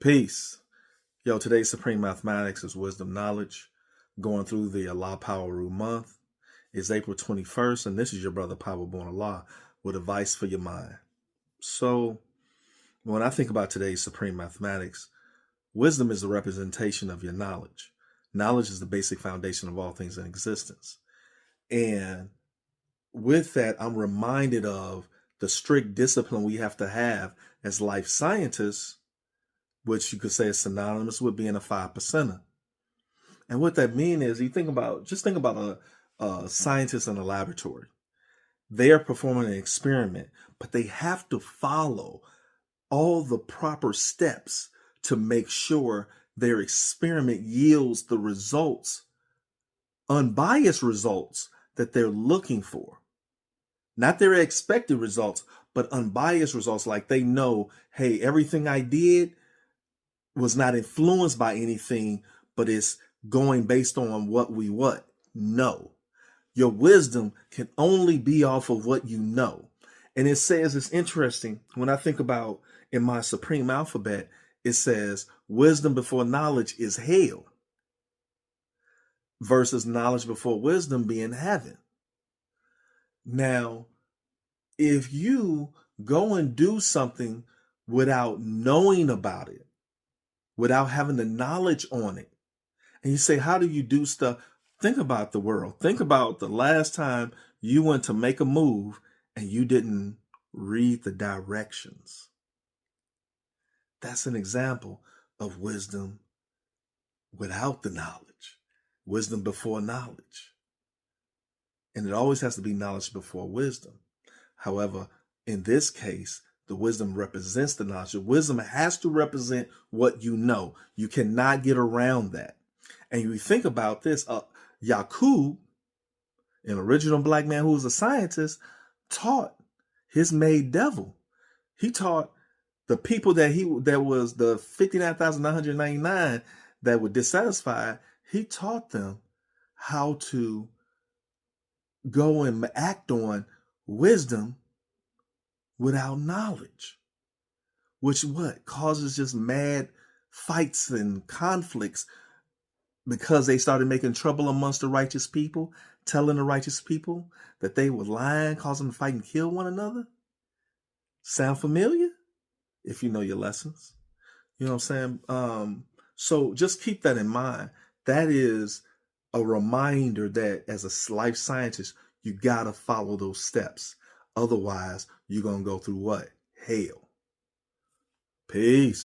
Peace. Yo, today's Supreme Mathematics is Wisdom Knowledge. Going through the Allah Power Rule month. It's April 21st, and this is your brother Power Born Allah with advice for your mind. So, when I think about today's Supreme Mathematics, wisdom is the representation of your knowledge. Knowledge is the basic foundation of all things in existence. And with that, I'm reminded of the strict discipline we have to have as life scientists, which you could say is synonymous with being a 5%er. And what that means is think about a scientist in a laboratory. They are performing an experiment, but they have to follow all the proper steps to make sure their experiment yields the results, unbiased results that they're looking for. Not their expected results, but unbiased results. Like they know, hey, everything I did was not influenced by anything, but it's going based on what we know. Your wisdom can only be off of what you know. And it says, it's interesting, when I think about in my Supreme Alphabet, it says wisdom before knowledge is hell versus knowledge before wisdom being heaven. Now, if you go and do something without knowing about it, without having the knowledge on it, and you say, how do you do stuff? Think about the world. Think about the last time you went to make a move and you didn't read the directions. That's an example of wisdom without the knowledge, wisdom before knowledge. And it always has to be knowledge before wisdom. However, in this case, the wisdom represents the knowledge. The wisdom has to represent what you know. You cannot get around that. And you think about this, Yaqub, an original black man who was a scientist, taught his maid devil. He taught the people that was the 59,999 that were dissatisfied. He taught them how to go and act on wisdom without knowledge, which causes just mad fights and conflicts, because they started making trouble amongst the righteous people, telling the righteous people that they were lying, causing them to fight and kill one another. Sound familiar? If you know your lessons. You know what I'm saying? So just keep that in mind. That is a reminder that as a life scientist, you got to follow those steps. Otherwise, you're going to go through what? Hell. Peace.